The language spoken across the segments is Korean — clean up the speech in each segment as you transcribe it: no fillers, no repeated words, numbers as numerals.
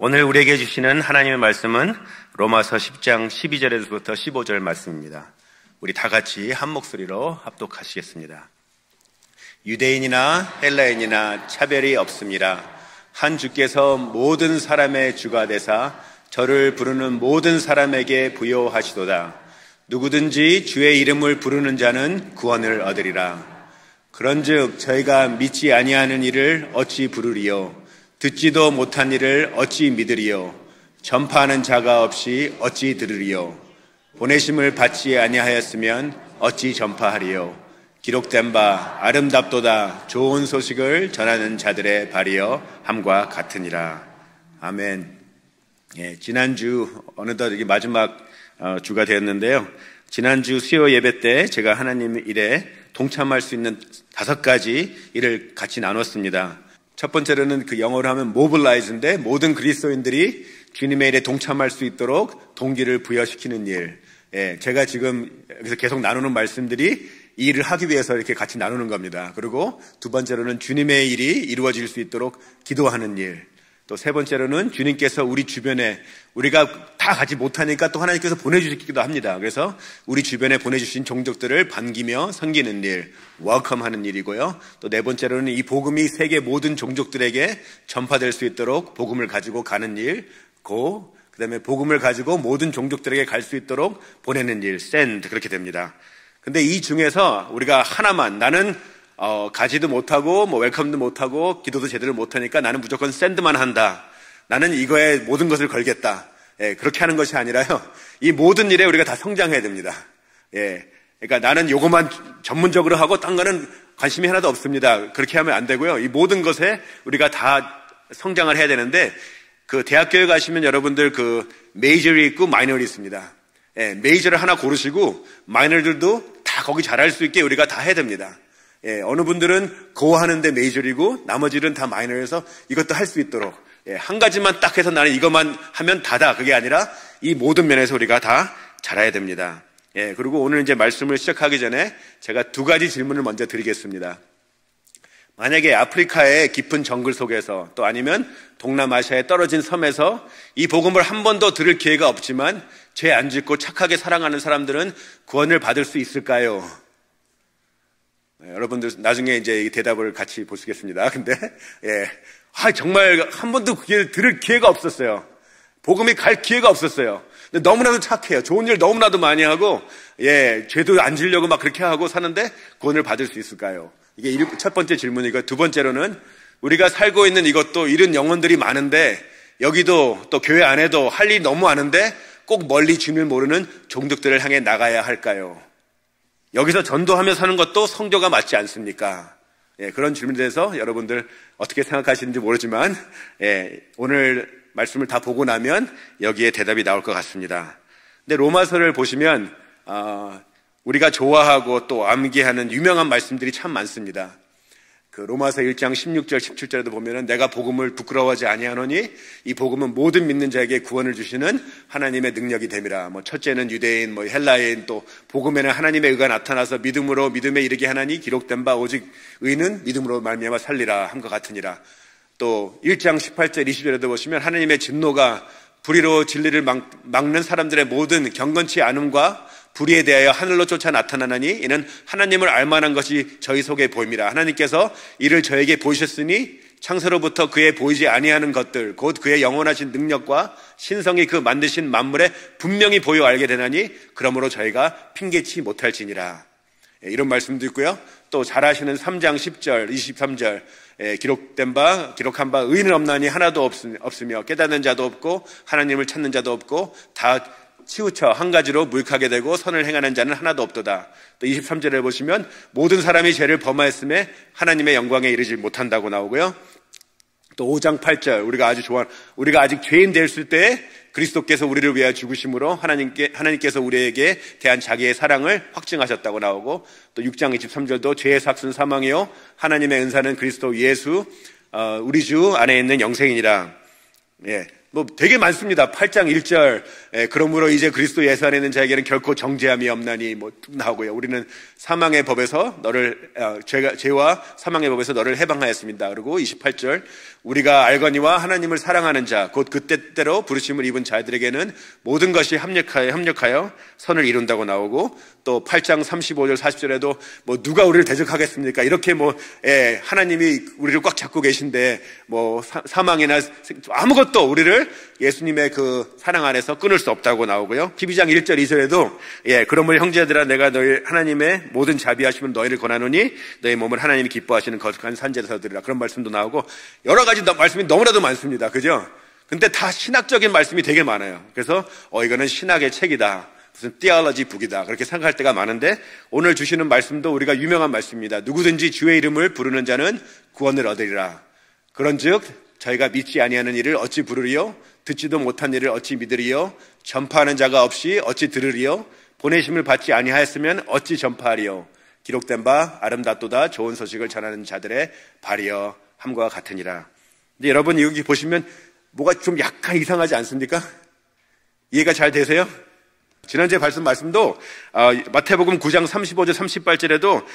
오늘 우리에게 주시는 하나님의 말씀은 로마서 10장 12절에서부터 15절 말씀입니다. 우리 다 같이 한 목소리로 합독하시겠습니다. 유대인이나 헬라인이나 차별이 없습니다. 한 주께서 모든 사람의 주가 되사 저를 부르는 모든 사람에게 부여하시도다. 누구든지 주의 이름을 부르는 자는 구원을 얻으리라. 그런즉 저희가 믿지 아니하는 이를 어찌 부르리요? 듣지도 못한 일을 어찌 믿으리요? 전파하는 자가 없이 어찌 들으리요? 보내심을 받지 아니하였으면 어찌 전파하리요? 기록된 바 아름답도다 좋은 소식을 전하는 자들의 발이여 함과 같으니라. 아멘. 지난주 어느덧 이게 마지막 주가 되었는데요. 지난주 수요 예배 때 제가 하나님 일에 동참할 수 있는 5가지 일을 같이 나눴습니다. 첫 번째로는 그 영어로 하면 mobilize인데 모든 그리스도인들이 주님의 일에 동참할 수 있도록 동기를 부여시키는 일. 제가 지금 여기서 계속 나누는 말씀들이 이 일을 하기 위해서 이렇게 같이 나누는 겁니다. 그리고 두 번째로는 주님의 일이 이루어질 수 있도록 기도하는 일. 또 세 번째로는 주님께서 우리 주변에 우리가 다 가지 못하니까 또 하나님께서 보내주시기도 합니다. 그래서 우리 주변에 보내주신 종족들을 반기며 섬기는 일, 웰컴하는 일이고요. 또 네 번째로는 이 복음이 세계 모든 종족들에게 전파될 수 있도록 복음을 가지고 가는 일, 그다음에 복음을 가지고 모든 종족들에게 갈 수 있도록 보내는 일, send 그렇게 됩니다. 근데 이 중에서 우리가 하나만 나는 가지도 못하고 웰컴도 못하고 기도도 제대로 못하니까 나는 무조건 샌드만 한다. 나는 이거에 모든 것을 걸겠다. 그렇게 하는 것이 아니라요. 이 모든 일에 우리가 다 성장해야 됩니다. 그러니까 나는 요것만 전문적으로 하고 딴 거는 관심이 하나도 없습니다. 그렇게 하면 안 되고요. 이 모든 것에 우리가 다 성장을 해야 되는데 그 대학교에 가시면 여러분들 그 메이저이 있고 마이너리 있습니다. 메이저를 하나 고르시고 마이너들도 다 거기 잘할 수 있게 우리가 다 해야 됩니다. 어느 분들은 하는데 메이저이고 나머지는 다 마이너여서 이것도 할 수 있도록 한 가지만 딱 해서 나는 이것만 하면 다다. 그게 아니라 이 모든 면에서 우리가 다 잘해야 됩니다. 그리고 오늘 이제 말씀을 시작하기 전에 제가 2가지 질문을 먼저 드리겠습니다. 만약에 아프리카의 깊은 정글 속에서 또 아니면 동남아시아에 떨어진 섬에서 이 복음을 한 번도 들을 기회가 없지만 죄 안 짓고 착하게 사랑하는 사람들은 구원을 받을 수 있을까요? 여러분들 나중에 이제 이 대답을 같이 보시겠습니다. 근데 정말 한 번도 들을 기회가 없었어요. 복음이 갈 기회가 없었어요. 근데 너무나도 착해요. 좋은 일 너무나도 많이 하고 죄도 안 지려고 막 그렇게 하고 사는데 구원을 받을 수 있을까요? 이게 첫 번째 질문이고, 두 번째로는 우리가 살고 있는 이것도 이런 영혼들이 많은데 여기도 또 교회 안에도 할 일이 너무 많은데 꼭 멀리 주님을 모르는 종족들을 향해 나가야 할까요? 여기서 전도하며 사는 것도 성도가 맞지 않습니까? 그런 질문에 대해서 여러분들 어떻게 생각하시는지 모르지만 오늘 말씀을 다 보고 나면 여기에 대답이 나올 것 같습니다. 근데 로마서를 보시면 우리가 좋아하고 또 암기하는 유명한 말씀들이 참 많습니다. 그 로마서 1장 16절 17절에도 보면은 내가 복음을 부끄러워하지 아니하노니 이 복음은 모든 믿는 자에게 구원을 주시는 하나님의 능력이 됨이라. 첫째는 유대인, 헬라인, 또 복음에는 하나님의 의가 나타나서 믿음으로 믿음에 이르게 하나니 기록된 바 오직 의는 믿음으로 말미암아 살리라 함과 같으니라. 또 1장 18절 20절에도 보시면 하나님의 진노가 불의로 진리를 막는 사람들의 모든 경건치 않음과 불의에 대하여 하늘로 쫓아 나타나나니 이는 하나님을 알만한 것이 저희 속에 보입니다. 하나님께서 이를 저에게 보이셨으니 창세로부터 그의 보이지 아니하는 것들 곧 그의 영원하신 능력과 신성이 그 만드신 만물에 분명히 보여 알게 되나니 그러므로 저희가 핑계치 못할지니라. 이런 말씀도 있고요. 또 잘 아시는 3장 10절 23절 기록한 바 의인은 없나니 하나도 없으며 깨닫는 자도 없고 하나님을 찾는 자도 없고 다 치우쳐 한 가지로 무익하게 되고 선을 행하는 자는 하나도 없도다. 또 23절에 보시면 모든 사람이 죄를 범하였음에 하나님의 영광에 이르지 못한다고 나오고요. 또 5장 8절 우리가 아직 죄인 되었을 때 그리스도께서 우리를 위하여 죽으심으로 하나님께서 우리에게 대한 자기의 사랑을 확증하셨다고 나오고, 또 6장 23절도 죄의 삭은 사망이요 하나님의 은사는 그리스도 예수 우리 주 안에 있는 영생이니라. 되게 많습니다. 8장 1절 그러므로 이제 그리스도 예수 안에 있는 자에게는 결코 정죄함이 없나니 나오고요. 우리는 사망의 법에서 죄와 사망의 법에서 너를 해방하였습니다. 그리고 28절 우리가 알거니와 하나님을 사랑하는 자, 곧 그때때로 부르심을 입은 자들에게는 모든 것이 협력하여 선을 이룬다고 나오고, 또 8장 35절 40절에도 뭐 누가 우리를 대적하겠습니까? 이렇게 하나님이 우리를 꽉 잡고 계신데 사망이나 아무것도 우리를 예수님의 그 사랑 안에서 끊을 수 없다고 나오고요. 12장 1절 2절에도 그러므로 형제들아 내가 너희 하나님의 모든 자비하심을 너희를 권하노니 너희 몸을 하나님이 기뻐하시는 거룩한 산제에서 드리라. 그런 말씀도 나오고 여러 가지 말씀이 너무나도 많습니다. 그죠? 근데 다 신학적인 말씀이 되게 많아요. 그래서 이거는 신학의 책이다, 무슨 theology 북이다, 그렇게 생각할 때가 많은데, 오늘 주시는 말씀도 우리가 유명한 말씀입니다. 누구든지 주의 이름을 부르는 자는 구원을 얻으리라. 그런즉 저희가 믿지 아니하는 일을 어찌 부르리요? 듣지도 못한 일을 어찌 믿으리요? 전파하는 자가 없이 어찌 들으리요? 보내심을 받지 아니하였으면 어찌 전파하리요? 기록된 바 아름답도다 좋은 소식을 전하는 자들의 발이여 함과 같으니라. 근데 여러분 여기 보시면 뭐가 좀 약간 이상하지 않습니까? 이해가 잘 되세요? 지난주에 말씀도 마태복음 9장 35절 38절에도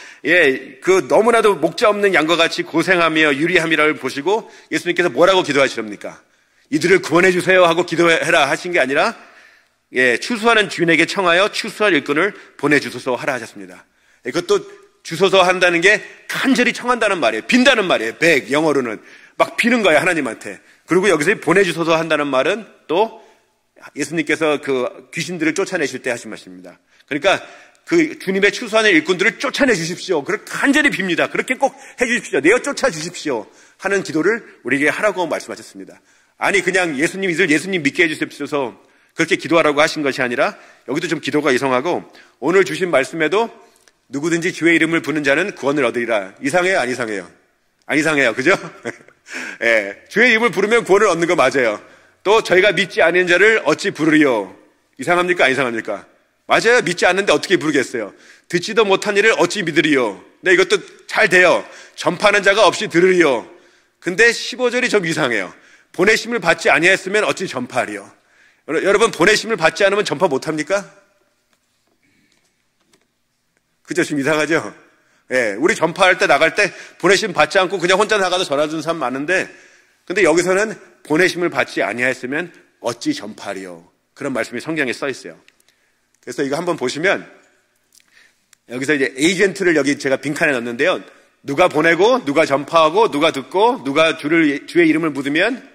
그 너무나도 목자 없는 양과 같이 고생하며 유리함이라를 보시고 예수님께서 뭐라고 기도하시렵니까? 이들을 구원해 주세요 하고 기도해라 하신 게 아니라 추수하는 주인에게 청하여 추수할 일꾼을 보내주소서 하라 하셨습니다. 그것도 주소서 한다는 게 간절히 청한다는 말이에요. 빈다는 말이에요. beg, 영어로는 막 비는 거예요, 하나님한테. 그리고 여기서 보내주소서 한다는 말은 또 예수님께서 그 귀신들을 쫓아내실 때 하신 말씀입니다. 그러니까 그 주님의 추수하는 일꾼들을 쫓아내 주십시오. 그렇게 간절히 빕니다. 그렇게 꼭 해 주십시오. 내어 쫓아 주십시오 하는 기도를 우리에게 하라고 말씀하셨습니다. 아니 그냥 예수님 믿게 해 주십시오 그렇게 기도하라고 하신 것이 아니라, 여기도 좀 기도가 이상하고, 오늘 주신 말씀에도 누구든지 주의 이름을 부르는 자는 구원을 얻으리라. 이상해요, 안 이상해요? 안 이상해요, 그죠? 주의 이름을 부르면 구원을 얻는 거 맞아요. 또 저희가 믿지 않는 자를 어찌 부르리요? 이상합니까, 안 이상합니까? 맞아요. 믿지 않는데 어떻게 부르겠어요? 듣지도 못한 일을 어찌 믿으리요? 네, 이것도 잘 돼요. 전파하는 자가 없이 들으리요. 근데 15절이 좀 이상해요. 보내심을 받지 아니했으면 어찌 전파하리요? 여러분, 보내심을 받지 않으면 전파 못합니까? 그죠? 좀 이상하죠? 우리 전파할 때 나갈 때 보내심 받지 않고 그냥 혼자 나가서 전화 주는 사람 많은데, 근데 여기서는 보내심을 받지 아니하였으면 어찌 전파하리요? 그런 말씀이 성경에 써 있어요. 그래서 이거 한번 보시면, 여기서 이제 에이전트를 여기 제가 빈칸에 넣었는데요. 누가 보내고, 누가 전파하고, 누가 듣고, 누가 주의 이름을 부르면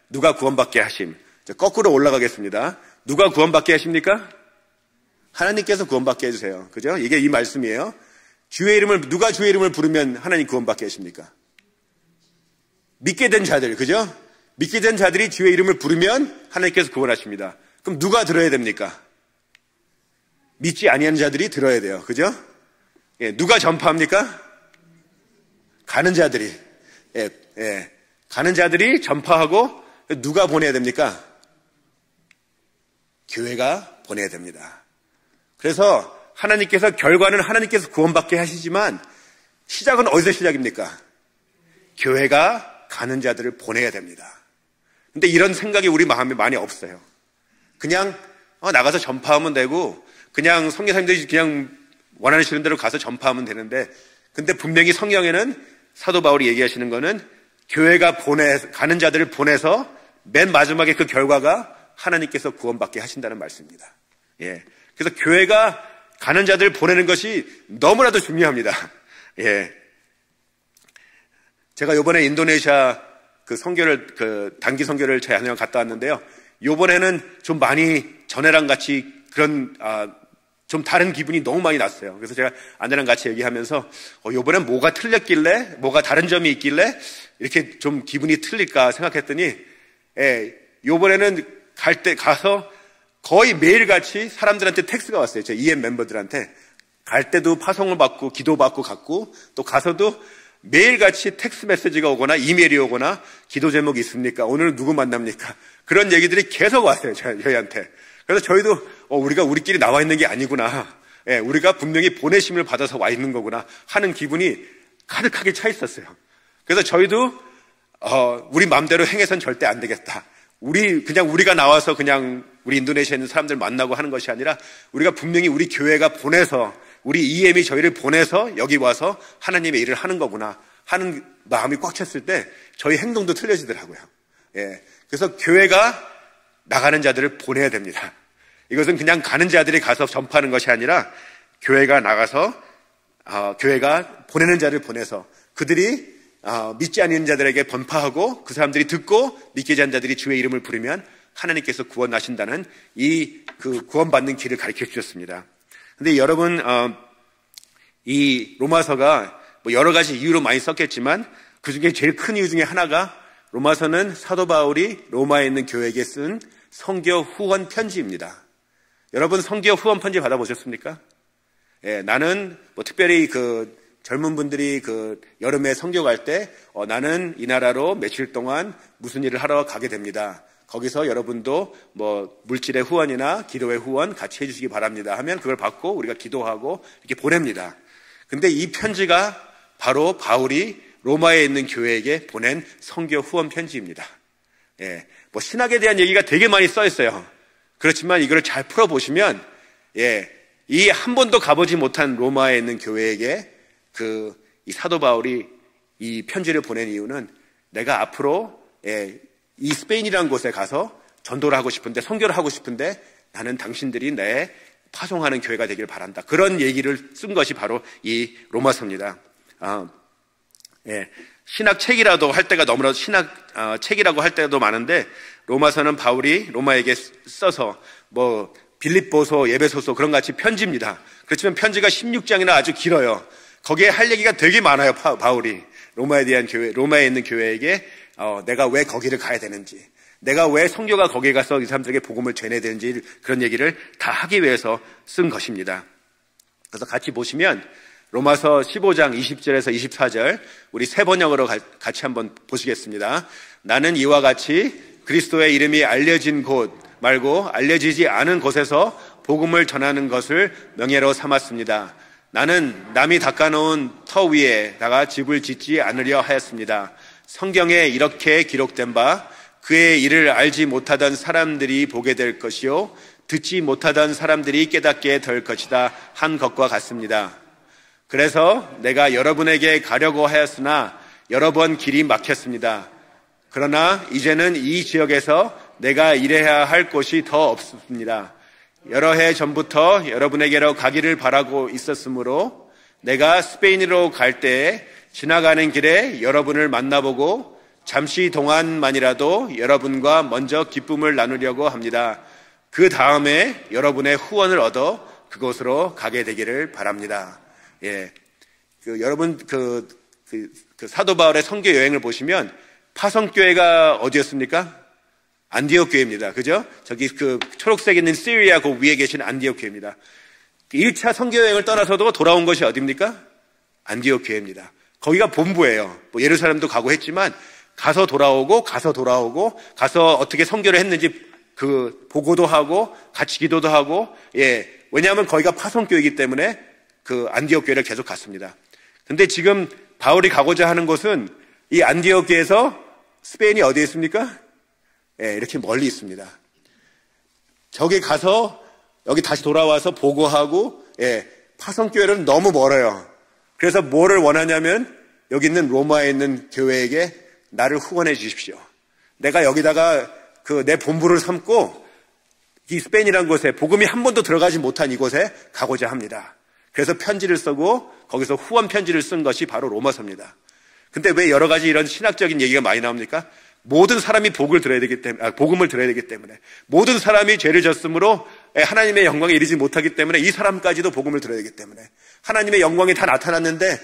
누가 구원받게 하심. 거꾸로 올라가겠습니다. 누가 구원받게 하십니까? 하나님께서 구원받게 해주세요. 그죠? 이게 이 말씀이에요. 누가 주의 이름을 부르면 하나님 구원받게 하십니까? 믿게 된 자들, 그죠? 믿게 된 자들이 주의 이름을 부르면 하나님께서 구원하십니다. 그럼 누가 들어야 됩니까? 믿지 아니하는 자들이 들어야 돼요. 그죠? 누가 전파합니까? 가는 자들이. 가는 자들이 전파하고, 누가 보내야 됩니까? 교회가 보내야 됩니다. 그래서 결과는 하나님께서 구원받게 하시지만, 시작은 어디서 시작입니까? 교회가 가는 자들을 보내야 됩니다. 근데 이런 생각이 우리 마음에 많이 없어요. 그냥 나가서 전파하면 되고, 그냥 성교사님들이 그냥 원하시는 대로 가서 전파하면 되는데, 근데 분명히 성경에는 사도 바울이 얘기하시는 거는 교회가 가는 자들을 보내서 맨 마지막에 그 결과가 하나님께서 구원받게 하신다는 말씀입니다. 그래서 교회가 가는 자들을 보내는 것이 너무나도 중요합니다. 제가 요번에 인도네시아 단기 선교를 제 아내랑 갔다 왔는데요. 요번에는 좀 많이 전에랑 같이 그런, 좀 다른 기분이 너무 많이 났어요. 그래서 제가 아내랑 같이 얘기하면서, 요번엔 뭐가 틀렸길래, 뭐가 다른 점이 있길래, 이렇게 좀 기분이 틀릴까 생각했더니, 요번에는 가서 거의 매일같이 사람들한테 텍스가 왔어요. 제 EM 멤버들한테. 갈 때도 파송을 받고, 기도받고 갔고, 또 가서도 매일같이 텍스트 메시지가 오거나, 이메일이 오거나, 기도 제목이 있습니까? 오늘은 누구 만납니까? 그런 얘기들이 계속 왔어요, 저희한테. 그래서 저희도, 우리가 우리끼리 나와 있는 게 아니구나. 우리가 분명히 보내심을 받아서 와 있는 거구나. 하는 기분이 가득하게 차 있었어요. 그래서 저희도, 우리 마음대로 행해서는 절대 안 되겠다. 우리가 나와서 그냥 우리 인도네시아에 있는 사람들 만나고 하는 것이 아니라, 우리가 분명히 우리 교회가 보내서, 우리 EM이 저희를 보내서 여기 와서 하나님의 일을 하는 거구나 하는 마음이 꽉 찼을 때 저희 행동도 틀려지더라고요. 예. 그래서 교회가 나가는 자들을 보내야 됩니다. 이것은 그냥 가는 자들이 가서 전파하는 것이 아니라 교회가 나가서 교회가 보내는 자를 보내서 그들이 믿지 않는 자들에게 전파하고 그 사람들이 듣고 믿게 한 자들이 주의 이름을 부르면 하나님께서 구원하신다는 그 구원받는 길을 가르쳐 주셨습니다. 근데 여러분, 이 로마서가 뭐 여러 가지 이유로 많이 썼겠지만 그 중에 제일 큰 이유 중에 하나가 로마서는 사도 바울이 로마에 있는 교회에게 쓴 선교 후원 편지입니다. 여러분 선교 후원 편지 받아보셨습니까? 예, 나는 뭐 특별히 그 젊은 분들이 그 여름에 선교 갈 때 나는 이 나라로 며칠 동안 무슨 일을 하러 가게 됩니다. 거기서 여러분도 뭐 물질의 후원이나 기도의 후원 같이 해주시기 바랍니다 하면 그걸 받고 우리가 기도하고 이렇게 보냅니다. 근데 이 편지가 바로 바울이 로마에 있는 교회에게 보낸 선교 후원 편지입니다. 예, 뭐 신학에 대한 얘기가 되게 많이 써 있어요. 그렇지만 이걸 잘 풀어보시면 이 한 번도 가보지 못한 로마에 있는 교회에게 이 사도 바울이 이 편지를 보낸 이유는 내가 앞으로 이 스페인이라는 곳에 가서 전도를 하고 싶은데 선교를 하고 싶은데 나는 당신들이 내 파송하는 교회가 되길 바란다. 그런 얘기를 쓴 것이 바로 이 로마서입니다. 신학 책이라도 할 때가 너무나도 신학 책이라고 할 때도 많은데 로마서는 바울이 로마에게 써서 뭐 빌립보서, 에베소서 그런 같이 편지입니다. 그렇지만 편지가 16장이나 아주 길어요. 거기에 할 얘기가 되게 많아요. 바울이 로마에 있는 교회에게 내가 왜 거기를 가야 되는지, 내가 왜 선교가 거기에 가서 이 사람들에게 복음을 전해야 되는지 그런 얘기를 다 하기 위해서 쓴 것입니다. 그래서 같이 보시면 로마서 15장 20절에서 24절 우리 새 번역으로 같이 한번 보시겠습니다. 나는 이와 같이 그리스도의 이름이 알려진 곳 말고 알려지지 않은 곳에서 복음을 전하는 것을 명예로 삼았습니다. 나는 남이 닦아놓은 터 위에다가 집을 짓지 않으려 하였습니다. 성경에 이렇게 기록된 바 그의 일을 알지 못하던 사람들이 보게 될 것이요 듣지 못하던 사람들이 깨닫게 될 것이다 한 것과 같습니다. 그래서 내가 여러분에게 가려고 하였으나 여러 번 길이 막혔습니다. 그러나 이제는 이 지역에서 내가 일해야 할 곳이 더 없습니다. 여러 해 전부터 여러분에게로 가기를 바라고 있었으므로 내가 스페인으로 갈 때에 지나가는 길에 여러분을 만나보고 잠시 동안만이라도 여러분과 먼저 기쁨을 나누려고 합니다. 그 다음에 여러분의 후원을 얻어 그곳으로 가게 되기를 바랍니다. 여러분 사도 바울의 선교 여행을 보시면 파송교회가 어디였습니까? 안디옥 교회입니다. 그죠? 저기 초록색 있는 시리아 그 위에 계신 안디옥 교회입니다. 1차 선교 여행을 떠나서도 돌아온 것이 어디입니까? 안디옥 교회입니다. 거기가 본부예요. 뭐 예루살렘도 가고 했지만 가서 돌아오고 가서 어떻게 선교를 했는지 보고도 하고 같이 기도도 하고 왜냐하면 거기가 파송교회이기 때문에 안디옥 교회를 계속 갔습니다. 근데 지금 바울이 가고자 하는 곳은 이 안디옥 교회에서 스페인이 어디에 있습니까? 이렇게 멀리 있습니다. 저기 가서 여기 다시 돌아와서 보고하고 파송교회는 너무 멀어요. 그래서 뭐를 원하냐면 여기 있는 로마에 있는 교회에게 나를 후원해 주십시오. 내가 여기다가 내 본부를 삼고 이 스페인이라는 곳에 복음이 한 번도 들어가지 못한 이곳에 가고자 합니다. 그래서 편지를 쓰고 거기서 후원 편지를 쓴 것이 바로 로마서입니다. 근데 왜 여러 가지 이런 신학적인 얘기가 많이 나옵니까? 모든 사람이 복음을 들어야 되기 때문에 모든 사람이 죄를 졌으므로 하나님의 영광에 이르지 못하기 때문에 이 사람까지도 복음을 들어야 되기 때문에 하나님의 영광이 다 나타났는데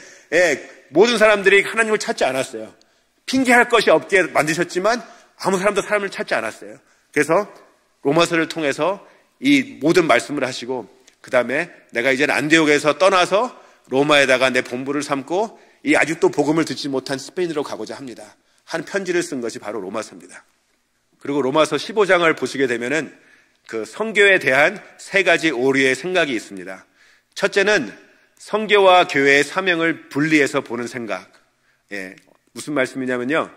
모든 사람들이 하나님을 찾지 않았어요. 핑계할 것이 없게 만드셨지만 아무 사람도 사람을 찾지 않았어요. 그래서 로마서를 통해서 이 모든 말씀을 하시고 그 다음에 내가 이제는 안디옥에서 떠나서 로마에다가 내 본부를 삼고 이 아직도 복음을 듣지 못한 스페인으로 가고자 합니다. 한 편지를 쓴 것이 바로 로마서입니다. 그리고 로마서 15장을 보시게 되면은 선교에 대한 세 가지 오류의 생각이 있습니다. 첫째는 선교와 교회의 사명을 분리해서 보는 생각. 무슨 말씀이냐면요.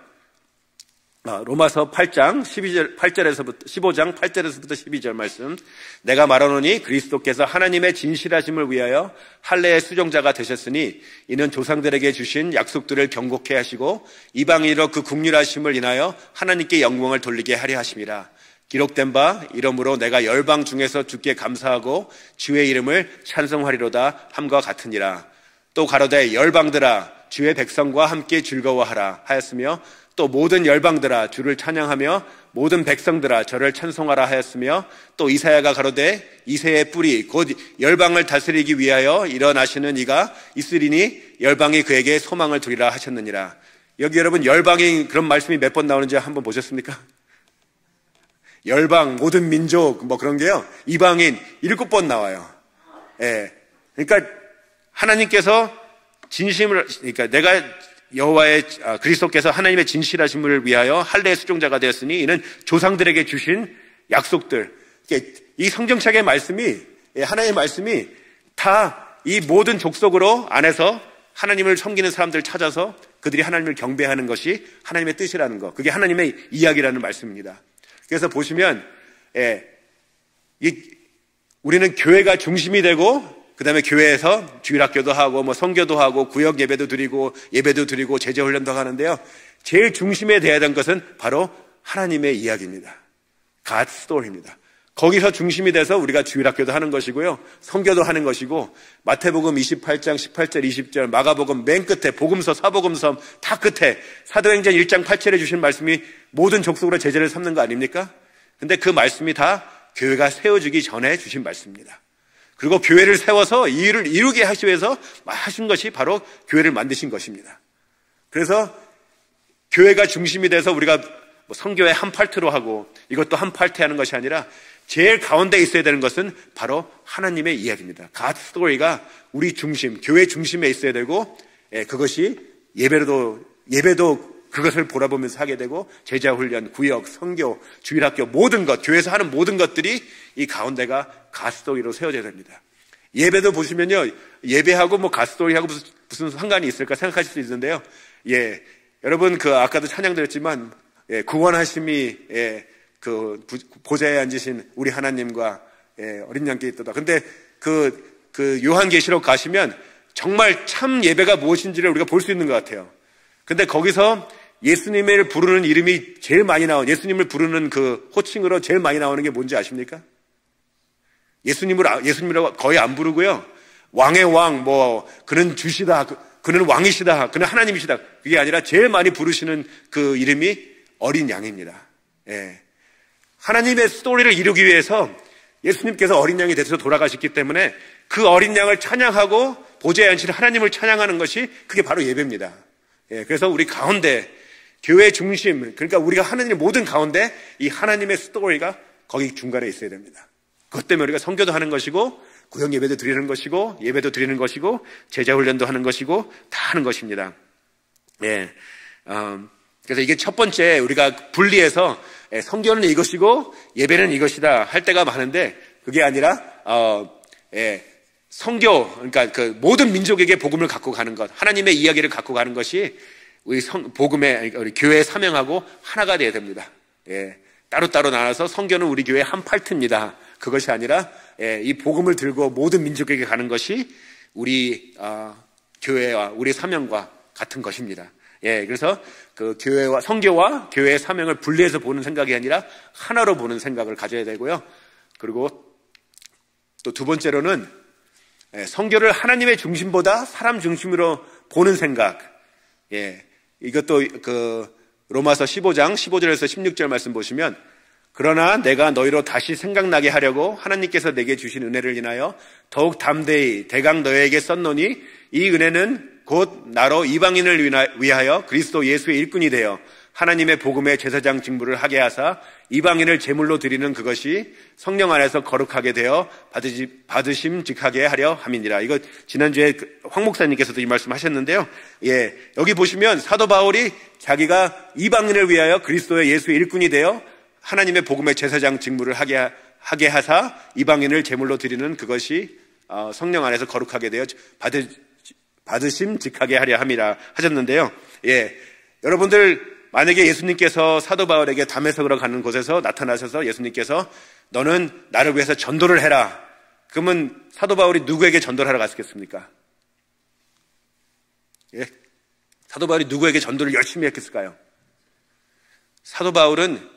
로마서 8장 15장 8절에서부터 12절 말씀. 내가 말하노니 그리스도께서 하나님의 진실하심을 위하여 할례의 수종자가 되셨으니 이는 조상들에게 주신 약속들을 경고케 하시고 이방인으로 그 국률하심을 인하여 하나님께 영광을 돌리게 하려 하심이라. 기록된 바 이러므로 내가 열방 중에서 주께 감사하고 주의 이름을 찬송하리로다 함과 같으니라. 또 가로되 열방들아 주의 백성과 함께 즐거워하라 하였으며 또 모든 열방들아 주를 찬양하며 모든 백성들아 저를 찬송하라 하였으며 또 이사야가 가로되 이새의 뿌리 곧 열방을 다스리기 위하여 일어나시는 이가 있으리니 열방이 그에게 소망을 두리라 하셨느니라. 여기 여러분 열방이 그런 말씀이 몇 번 나오는지 한번 보셨습니까? 열방, 모든 민족 뭐 그런 게요 이방인 7번 나와요. 예. 그러니까 하나님께서 진심을, 그러니까 내가 여호와의 그리스도께서 하나님의 진실하심을 위하여 할례의 수종자가 되었으니 이는 조상들에게 주신 약속들. 이 성경책의 말씀이, 하나님의 말씀이 다 이 모든 족속으로 안에서 하나님을 섬기는 사람들을 찾아서 그들이 하나님을 경배하는 것이 하나님의 뜻이라는 것. 그게 하나님의 이야기라는 말씀입니다. 그래서 보시면 우리는 교회가 중심이 되고 그 다음에 교회에서 주일학교도 하고 뭐 선교도 하고 구역 예배도 드리고 제자 훈련도 하는데요. 제일 중심에 돼야 되는 것은 바로 하나님의 이야기입니다. God's story입니다. 거기서 중심이 돼서 우리가 주일학교도 하는 것이고요. 선교도 하는 것이고 마태복음 28장 18절 20절 마가복음 맨 끝에 복음서 사복음서 다 끝에 사도행전 1장 8절에 주신 말씀이 모든 족속으로 제자를 삼는 거 아닙니까? 근데 그 말씀이 다 교회가 세워지기 전에 주신 말씀입니다. 그리고 교회를 세워서 이 일을 이루게 하시기 위해서 하신 것이 바로 교회를 만드신 것입니다. 그래서 교회가 중심이 돼서 우리가 선교의 한 파트로 하고 이것도 한 파트 하는 것이 아니라 제일 가운데 있어야 되는 것은 바로 하나님의 이야기입니다. God's story가 우리 중심, 교회 중심에 있어야 되고 그것이 예배도 그것을 보라보면서 하게 되고 제자훈련, 구역, 선교, 주일학교 모든 것, 교회에서 하는 모든 것들이 이 가운데가 God's story로 세워져야 됩니다. 예배도 보시면요, 예배하고 뭐 God's story하고 무슨 상관이 있을까 생각하실 수 있는데요. 여러분 아까도 찬양 드렸지만 구원하심이 그 보좌에 앉으신 우리 하나님과 어린 양께 있도다. 근데 그 요한계시록 가시면 정말 참 예배가 무엇인지를 우리가 볼 수 있는 것 같아요. 근데 거기서 예수님을 부르는 이름이 제일 많이 예수님을 부르는 그 호칭으로 제일 많이 나오는 게 뭔지 아십니까? 예수님이라고 거의 안 부르고요. 왕의 왕, 그는 주시다, 그는 왕이시다, 그는 하나님이시다. 그게 아니라 제일 많이 부르시는 그 이름이 어린 양입니다. 하나님의 스토리를 이루기 위해서 예수님께서 어린 양이 되셔서 돌아가셨기 때문에 그 어린 양을 찬양하고 보좌에 앉으신 하나님을 찬양하는 것이 그게 바로 예배입니다. 그래서 우리 가운데 교회 중심, 그러니까 우리가 하는 일 모든 가운데 이 하나님의 스토리가 거기 중간에 있어야 됩니다. 그것 때문에 우리가 선교도 하는 것이고 구역 예배도 드리는 것이고 예배도 드리는 것이고 제자 훈련도 하는 것이고 다 하는 것입니다. 그래서 이게 첫 번째 우리가 분리해서 선교는 이것이고 예배는 이것이다 할 때가 많은데 그게 아니라 선교, 그러니까 그 모든 민족에게 복음을 갖고 가는 것, 하나님의 이야기를 갖고 가는 것이 우리 우리 교회의 사명하고 하나가 되어야 됩니다. 따로따로 나눠서 선교는 우리 교회의 한 파트입니다. 그것이 아니라 이 복음을 들고 모든 민족에게 가는 것이 우리 교회와 우리 사명과 같은 것입니다. 그래서 그 교회와 선교와 교회의 사명을 분리해서 보는 생각이 아니라 하나로 보는 생각을 가져야 되고요. 그리고 또 두 번째로는 선교를 하나님의 중심보다 사람 중심으로 보는 생각. 이것도 그 로마서 15장 15절에서 16절 말씀 보시면 그러나 내가 너희로 다시 생각나게 하려고 하나님께서 내게 주신 은혜를 인하여 더욱 담대히 대강 너희에게 썼노니 이 은혜는 곧 나로 이방인을 위하여 그리스도 예수의 일꾼이 되어 하나님의 복음의 제사장 직무를 하게 하사 이방인을 제물로 드리는 그것이 성령 안에서 거룩하게 되어 받으심직하게 하려 함이니라. 이거 지난주에 황 목사님께서도 이 말씀 하셨는데요. 여기 보시면 사도 바울이 자기가 이방인을 위하여 그리스도의 예수의 일꾼이 되어 하나님의 복음의 제사장 직무를 하게 하사 이방인을 제물로 드리는 그것이 성령 안에서 거룩하게 되어 받으심직하게 하려 함이라 하셨는데요. 여러분들 만약에 예수님께서 사도 바울에게 담에색으로 가는 곳에서 나타나셔서 예수님께서 너는 나를 위해서 전도를 해라. 그러면 사도 바울이 누구에게 전도를 하러 갔겠습니까? 예? 사도 바울이 누구에게 전도를 열심히 했겠을까요? 사도 바울은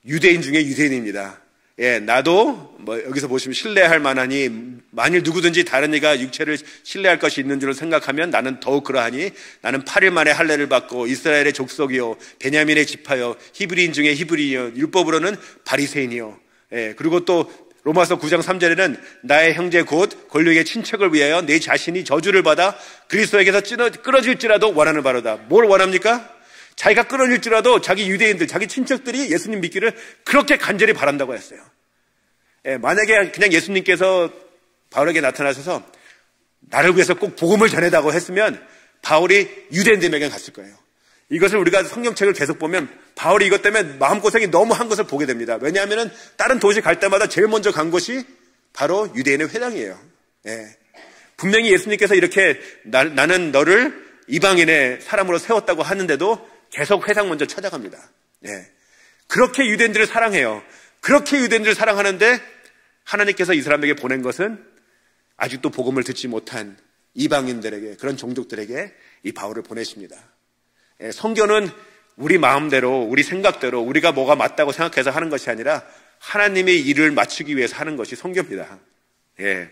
유대인 중에 유대인입니다. 예, 나도 여기서 보시면 신뢰할 만하니 만일 누구든지 다른 이가 육체를 신뢰할 것이 있는 줄을 생각하면 나는 더욱 그러하니 나는 8일 만에 할례를 받고 이스라엘의 족속이요 베냐민의 지파요 히브리인 중에 히브리인이요 율법으로는 바리새인이요. 예, 그리고 또 로마서 9장 3절에는 나의 형제 곧 권력의 친척을 위하여 내 자신이 저주를 받아 그리스도에게서 끊어질지라도 원하는 바로다. 뭘 원합니까? 자기가 끊어질지라도 자기 유대인들, 자기 친척들이 예수님 믿기를 그렇게 간절히 바란다고 했어요. 예, 만약에 그냥 예수님께서 바울에게 나타나셔서 나를 위해서 꼭 복음을 전해다고 했으면 바울이 유대인들에게 갔을 거예요. 이것을 우리가 성경책을 계속 보면 바울이 이것 때문에 마음고생이 너무 한 것을 보게 됩니다. 왜냐하면 다른 도시 갈 때마다 제일 먼저 간 곳이 바로 유대인의 회당이에요. 예. 분명히 예수님께서 이렇게 나는 너를 이방인의 사람으로 세웠다고 하는데도 계속 회당 먼저 찾아갑니다. 예. 그렇게 유대인들을 사랑해요. 그렇게 유대인들을 사랑하는데 하나님께서 이 사람에게 보낸 것은 아직도 복음을 듣지 못한 이방인들에게, 그런 종족들에게 이 바울을 보내십니다. 예. 선교는 우리 마음대로, 우리 생각대로, 우리가 뭐가 맞다고 생각해서 하는 것이 아니라 하나님의 일을 마치기 위해서 하는 것이 선교입니다. 예.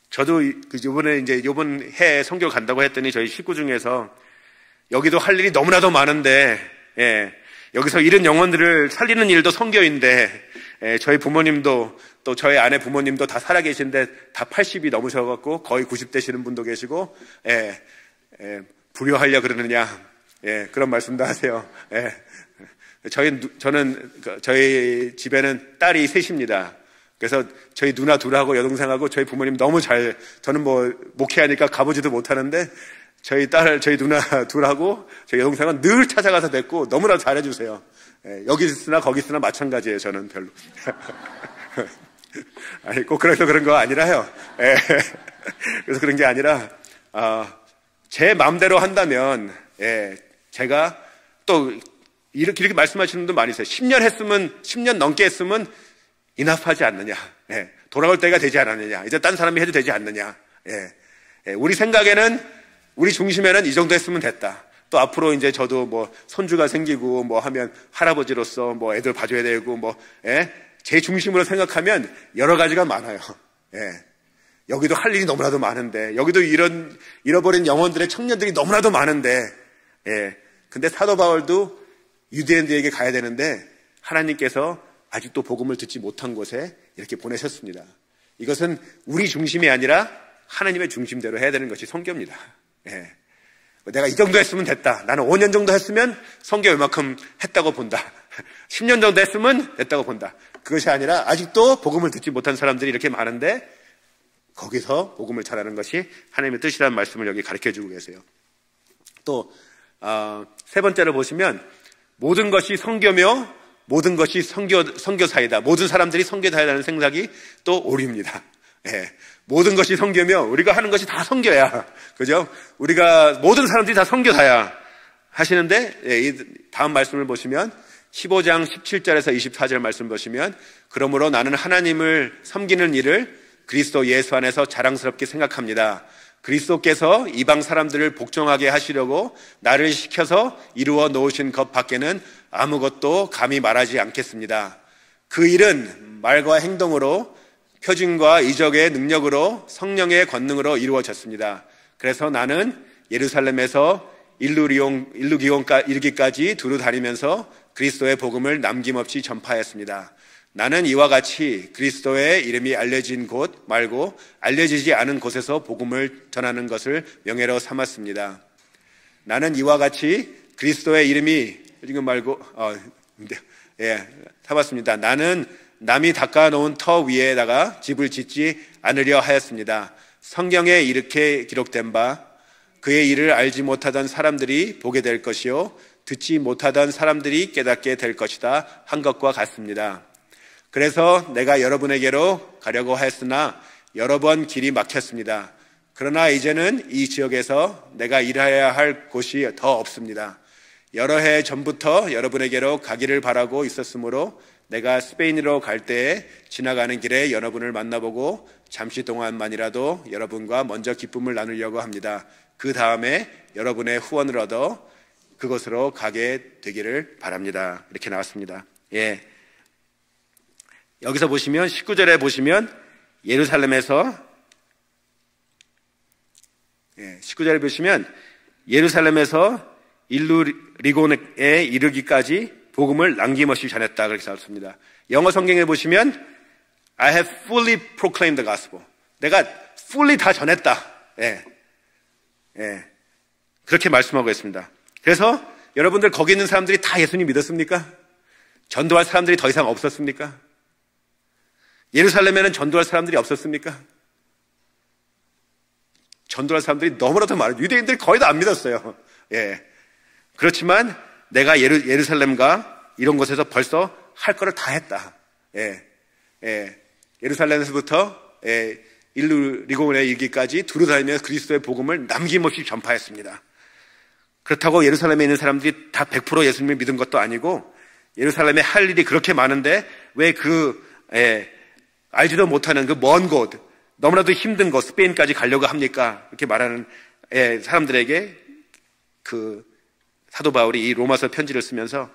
저도 요번 해에 선교 간다고 했더니 저희 식구 중에서 여기도 할 일이 너무나도 많은데, 예, 여기서 잃은 영혼들을 살리는 일도 선교인데, 예, 저희 부모님도 또 저희 아내 부모님도 다 살아계신데 다 80이 넘으셔갖고 거의 90 되시는 분도 계시고, 예, 불효하려 그러느냐, 예, 그런 말씀도 하세요. 예. 저희 집에는 딸이 셋입니다. 그래서 저희 누나 둘하고 여동생하고 저희 부모님 너무 저는 목회하니까 가보지도 못하는데 저희 누나 둘하고 저희 여동생은 늘 찾아가서 뵙고 너무나 잘해주세요. 예, 여기 있으나 거기 있으나 마찬가지예요. 저는 별로. 아니, 꼭 그래서 그런 거 아니라요. 예, 그래서 그런 게 아니라, 제 마음대로 한다면, 예, 제가 또 이렇게 말씀하시는 분도 많이 있어요. 10년 넘게 했으면 인합하지 않느냐. 예, 돌아올 때가 되지 않았느냐. 이제 딴 사람이 해도 되지 않느냐. 예, 우리 생각에는 우리 중심에는 이 정도 했으면 됐다. 또 앞으로 이제 저도 손주가 생기고 하면 할아버지로서 애들 봐줘야 되고 예? 제 중심으로 생각하면 여러 가지가 많아요. 예. 여기도 할 일이 너무나도 많은데, 여기도 잃어버린 영혼들의 청년들이 너무나도 많은데, 예. 근데 사도 바울도 유대인들에게 가야 되는데 하나님께서 아직도 복음을 듣지 못한 곳에 이렇게 보내셨습니다. 이것은 우리 중심이 아니라 하나님의 중심대로 해야 되는 것이 선교입니다. 예. 내가 이 정도 했으면 됐다. 나는 5년 정도 했으면 선교 이만큼 했다고 본다. 10년 정도 했으면 됐다고 본다. 그것이 아니라 아직도 복음을 듣지 못한 사람들이 이렇게 많은데 거기서 복음을 전하는 것이 하나님의 뜻이라는 말씀을 여기 가르쳐주고 계세요. 또 세 번째로 보시면 모든 것이 선교며 모든 것이 선교사이다. 모든 사람들이 선교사이다는 생각이 또 오류입니다. 예. 모든 것이 선교며 우리가 하는 것이 다 선교야. 그죠? 우리가 모든 사람들이 다 선교사야 하시는데, 예, 이 다음 말씀을 보시면 15장 17절에서 24절 말씀 보시면 그러므로 나는 하나님을 섬기는 일을 그리스도 예수 안에서 자랑스럽게 생각합니다. 그리스도께서 이방 사람들을 복종하게 하시려고 나를 시켜서 이루어 놓으신 것 밖에는 아무것도 감히 말하지 않겠습니다. 그 일은 말과 행동으로 표징과 이적의 능력으로 성령의 권능으로 이루어졌습니다. 그래서 나는 예루살렘에서 이르기까지 두루 다니면서 그리스도의 복음을 남김없이 전파했습니다. 나는 이와 같이 그리스도의 이름이 알려진 곳 말고 알려지지 않은 곳에서 복음을 전하는 것을 명예로 삼았습니다. 나는 이와 같이 그리스도의 이름이 삼았습니다. 나는 남이 닦아놓은 터 위에다가 집을 짓지 않으려 하였습니다. 성경에 이렇게 기록된 바 그의 일을 알지 못하던 사람들이 보게 될 것이요 듣지 못하던 사람들이 깨닫게 될 것이다 한 것과 같습니다. 그래서 내가 여러분에게로 가려고 하였으나 여러 번 길이 막혔습니다. 그러나 이제는 이 지역에서 내가 일해야 할 곳이 더 없습니다. 여러 해 전부터 여러분에게로 가기를 바라고 있었으므로 내가 스페인으로 갈 때에 지나가는 길에 여러분을 만나보고 잠시 동안만이라도 여러분과 먼저 기쁨을 나누려고 합니다. 그 다음에 여러분의 후원을 얻어 그곳으로 가게 되기를 바랍니다. 이렇게 나왔습니다. 예. 여기서 보시면 19절에 보시면 예루살렘에서 19절에 보시면 예루살렘에서 일루리곤에 이르기까지 복음을 남김없이 전했다 그렇게 나왔습니다. 영어 성경에 보시면 I have fully proclaimed the gospel. 내가 fully 다 전했다. 그렇게 말씀하고 있습니다. 그래서 여러분들 거기 있는 사람들이 다 예수님 믿었습니까? 전도할 사람들이 더 이상 없었습니까? 예루살렘에는 전도할 사람들이 없었습니까? 전도할 사람들이 너무나도 많아요. 유대인들이 거의 다 안 믿었어요. 그렇지만 내가 예루살렘과 이런 곳에서 벌써 할 거를 다 했다. 예루살렘에서부터 일루리곤에 이르기까지 두루다니며 그리스도의 복음을 남김없이 전파했습니다. 그렇다고 예루살렘에 있는 사람들이 다 100% 예수님을 믿은 것도 아니고 예루살렘에 할 일이 그렇게 많은데 왜 알지도 못하는 그 먼 곳, 너무나도 힘든 곳 스페인까지 가려고 합니까? 이렇게 말하는 사람들에게 그 사도 바울이 이 로마서 편지를 쓰면서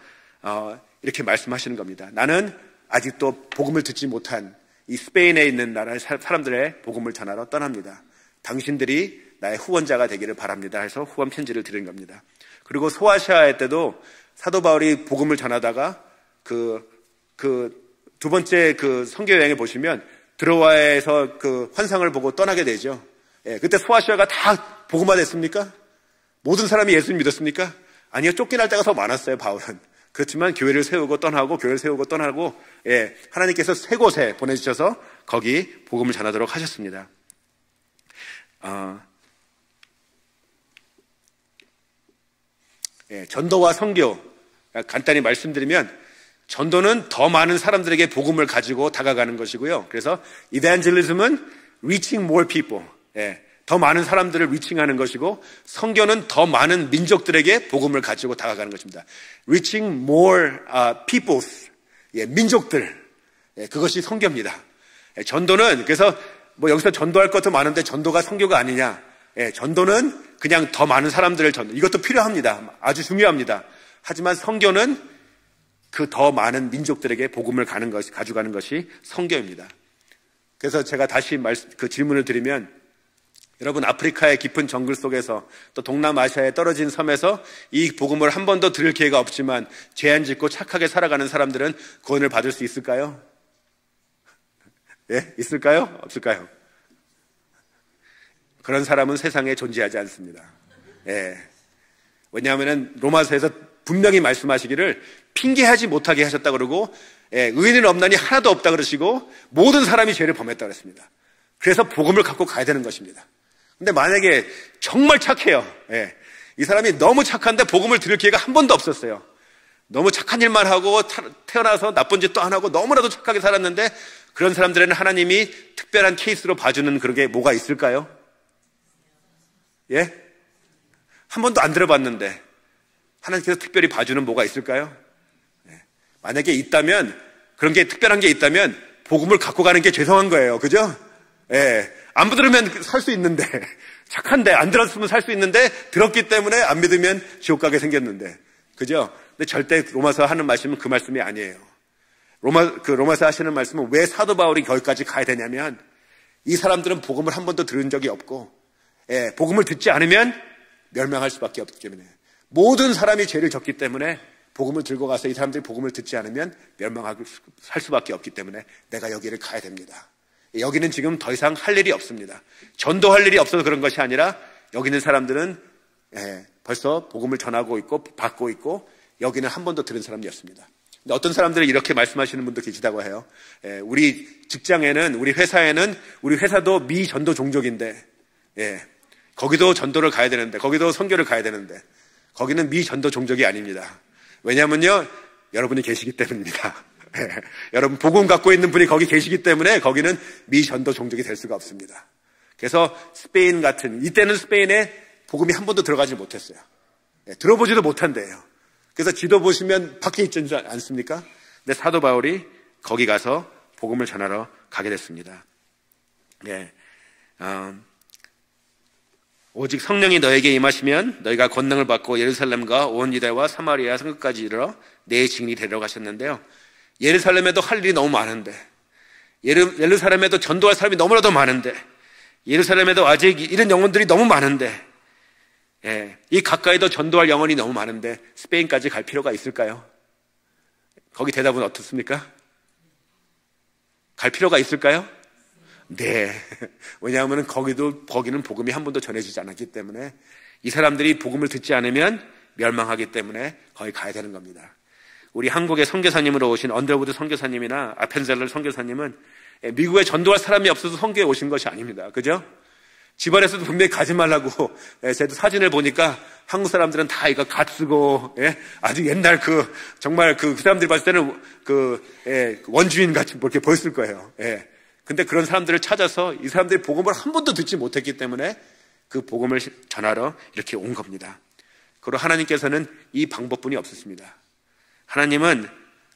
이렇게 말씀하시는 겁니다. 나는 아직도 복음을 듣지 못한 이 스페인에 있는 나라의 사람들의 복음을 전하러 떠납니다. 당신들이 나의 후원자가 되기를 바랍니다 해서 후원 편지를 드린 겁니다. 그리고 소아시아 때도 사도 바울이 복음을 전하다가 두 번째 그 선교 여행에 보시면 드로아에서 그 환상을 보고 떠나게 되죠. 그때 소아시아가 다 복음화 됐습니까? 모든 사람이 예수님 믿었습니까? 아니요, 쫓겨날 때가 더 많았어요, 바울은. 그렇지만 교회를 세우고 떠나고 하나님께서 세 곳에 보내주셔서 거기 복음을 전하도록 하셨습니다. 전도와 선교 간단히 말씀드리면 전도는 더 많은 사람들에게 복음을 가지고 다가가는 것이고요. 그래서 evangelism은 reaching more people, 더 많은 사람들을 리칭하는 것이고 선교는 더 많은 민족들에게 복음을 가지고 다가가는 것입니다. reaching more peoples, 민족들, 그것이 선교입니다. 전도는 그래서 뭐 여기서 전도할 것도 많은데 전도가 선교가 아니냐? 전도는 그냥 더 많은 사람들을 이것도 필요합니다. 아주 중요합니다. 하지만 선교는 그 더 많은 민족들에게 복음을 가져가는 것이 선교입니다. 그래서 제가 다시 그 질문을 드리면 여러분 아프리카의 깊은 정글 속에서 또 동남아시아의 떨어진 섬에서 이 복음을 한 번도 들을 기회가 없지만 죄 안 짓고 착하게 살아가는 사람들은 구원을 받을 수 있을까요? 있을까요? 없을까요? 그런 사람은 세상에 존재하지 않습니다. 왜냐하면 로마서에서 분명히 말씀하시기를 핑계하지 못하게 하셨다 그러고 의인은 없나니 하나도 없다 그러시고 모든 사람이 죄를 범했다 그랬습니다. 그래서 복음을 갖고 가야 되는 것입니다. 근데 만약에 정말 착해요. 이 사람이 너무 착한데 복음을 들을 기회가 한 번도 없었어요. 너무 착한 일만 하고 태어나서 나쁜 짓도 안 하고 너무나도 착하게 살았는데 그런 사람들에는 하나님이 특별한 케이스로 봐주는 그런 게 뭐가 있을까요? 한 번도 안 들어봤는데 하나님께서 특별히 봐주는 뭐가 있을까요? 만약에 있다면, 그런 게 특별한 게 있다면 복음을 갖고 가는 게 죄송한 거예요. 그죠? 안 들으면 살 수 있는데, 착한데 안 들었으면 살 수 있는데 들었기 때문에 안 믿으면 지옥 가게 생겼는데, 그죠? 근데 절대 로마서 하는 말씀은 그 말씀이 아니에요. 로마서 하시는 말씀은 왜 사도 바울이 거기까지 가야 되냐면 이 사람들은 복음을 한 번도 들은 적이 없고 복음을 듣지 않으면 멸망할 수밖에 없기 때문에 모든 사람이 죄를 졌기 때문에 복음을 들고 가서 이 사람들이 복음을 듣지 않으면 멸망하고 살 수밖에 없기 때문에 내가 여기를 가야 됩니다. 여기는 지금 더 이상 할 일이 없습니다. 전도할 일이 없어서 그런 것이 아니라 여기 있는 사람들은 벌써 복음을 전하고 있고 받고 있고 여기는 한 번도 들은 사람이 없습니다. 근데 어떤 사람들은 이렇게 말씀하시는 분도 계시다고 해요. 우리 직장에는, 우리 회사도 미전도 종족인데 거기도 전도를 가야 되는데, 거기도 선교를 가야 되는데 거기는 미전도 종족이 아닙니다. 왜냐하면요, 여러분이 계시기 때문입니다. 여러분 복음 갖고 있는 분이 거기 계시기 때문에 거기는 미전도 종족이 될 수가 없습니다. 그래서 이때는 스페인에 복음이 한 번도 들어가지 못했어요. 들어보지도 못한대요. 그래서 지도 보시면 밖에 있지 않습니까? 근데 사도 바울이 거기 가서 복음을 전하러 가게 됐습니다. 예. 오직 성령이 너에게 임하시면 너희가 권능을 받고 예루살렘과 온 유대와 사마리아 성끝까지 이르러 내 증인이 되리라 하셨는데요. 예루살렘에도 할 일이 너무 많은데, 예루살렘에도 전도할 사람이 너무나도 많은데, 예루살렘에도 아직 이런 영혼들이 너무 많은데, 예, 이 가까이도 전도할 영혼이 너무 많은데 스페인까지 갈 필요가 있을까요? 거기 대답은 어떻습니까? 갈 필요가 있을까요? 네. 왜냐하면 거기는 복음이 한 번도 전해지지 않았기 때문에, 이 사람들이 복음을 듣지 않으면 멸망하기 때문에 거기 가야 되는 겁니다. 우리 한국의 선교사님으로 오신 언더우드 선교사님이나 아펜젤러 선교사님은 미국에 전도할 사람이 없어서 선교에 오신 것이 아닙니다. 그죠? 집안에서도 분명히 가지 말라고, 제가 사진을 보니까 한국 사람들은 다 이거 갓 쓰고, 아주 옛날 정말 그 사람들이 봤을 때는 원주민 같이 이렇게 보였을 거예요. 근데 그런 사람들을 찾아서 이 사람들이 복음을 한 번도 듣지 못했기 때문에 그 복음을 전하러 이렇게 온 겁니다. 그리고 하나님께서는 이 방법뿐이 없으십니다. 하나님은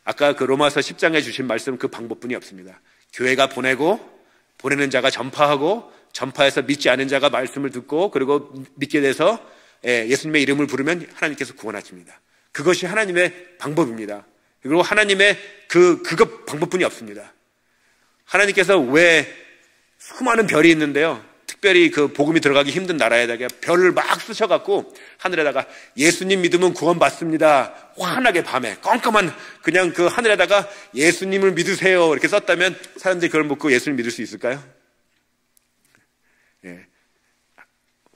아까 그 로마서 10장에 주신 말씀 그 방법뿐이 없습니다. 교회가 보내는 자가 전파하고, 전파해서 믿지 않은 자가 말씀을 듣고 그리고 믿게 돼서 예수님의 이름을 부르면 하나님께서 구원하십니다. 그것이 하나님의 방법입니다. 그리고 하나님의 그것 방법뿐이 없습니다. 하나님께서 왜 수많은 별이 있는데요, 특별히 그 복음이 들어가기 힘든 나라에다가 별을 막 쓰셔갖고 하늘에다가 예수님 믿으면 구원받습니다, 환하게 밤에 깜깜한 그냥 그 하늘에다가 예수님을 믿으세요 이렇게 썼다면 사람들이 그걸 믿고 예수를 믿을 수 있을까요?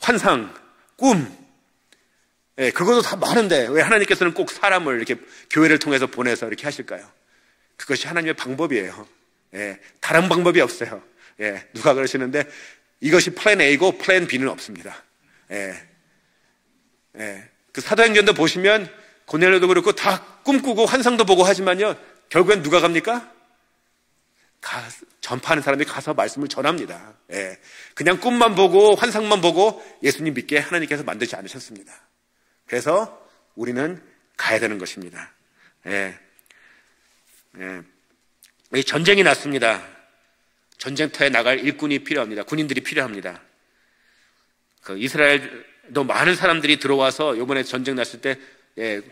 환상, 꿈, 그것도 다 많은데 왜 하나님께서는 꼭 사람을 이렇게 교회를 통해서 보내서 이렇게 하실까요? 그것이 하나님의 방법이에요. 다른 방법이 없어요. 누가 그러시는데 이것이 플랜 A고 플랜 B는 없습니다. 그 사도행전도 보시면 고넬료도 그렇고 다 꿈꾸고 환상도 보고 하지만요, 결국엔 누가 갑니까? 전파하는 사람이 가서 말씀을 전합니다. 그냥 꿈만 보고 환상만 보고 예수님 믿게 하나님께서 만들지 않으셨습니다. 그래서 우리는 가야 되는 것입니다. 전쟁이 났습니다. 전쟁터에 나갈 일꾼이 필요합니다. 군인들이 필요합니다. 이스라엘도 많은 사람들이 들어와서 이번에 전쟁 났을 때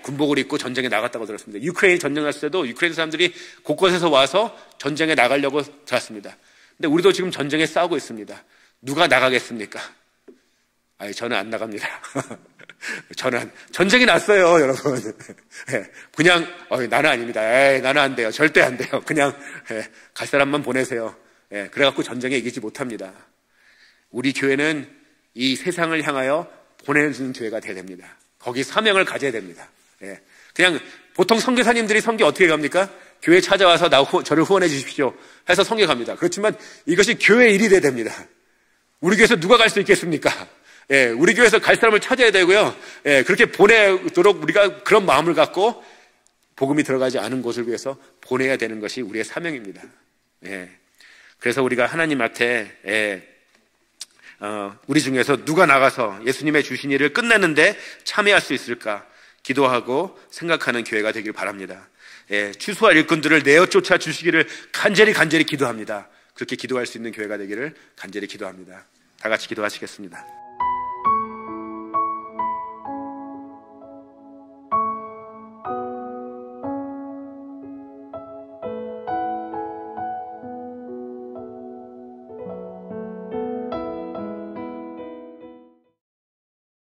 군복을 입고 전쟁에 나갔다고 들었습니다. 유크레인 전쟁 났을 때도 유크레인 사람들이 곳곳에서 와서 전쟁에 나가려고 들었습니다. 근데 우리도 지금 전쟁에 싸우고 있습니다. 누가 나가겠습니까? 저는 안 나갑니다. 저는 전쟁이 났어요, 여러분. 그냥 나는 아닙니다. 나는 안 돼요. 절대 안 돼요. 그냥 갈 사람만 보내세요. 그래갖고 전쟁에 이기지 못합니다. 우리 교회는 이 세상을 향하여 보내주는 교회가 돼야 됩니다. 거기 사명을 가져야 됩니다. 그냥 보통 선교사님들이 선교 어떻게 갑니까? 교회 찾아와서 저를 후원해 주십시오 해서 선교 갑니다. 그렇지만 이것이 교회 일이 돼야 됩니다. 우리 교회에서 누가 갈 수 있겠습니까? 우리 교회에서 갈 사람을 찾아야 되고요. 그렇게 보내도록 우리가 그런 마음을 갖고 복음이 들어가지 않은 곳을 위해서 보내야 되는 것이 우리의 사명입니다. 그래서 우리가 하나님 앞에 우리 중에서 누가 나가서 예수님의 주신 일을 끝내는데 참여할 수 있을까 기도하고 생각하는 교회가 되길 바랍니다. 추수할 일꾼들을 내어 쫓아 주시기를 간절히 기도합니다. 그렇게 기도할 수 있는 교회가 되기를 간절히 기도합니다. 다 같이 기도하시겠습니다.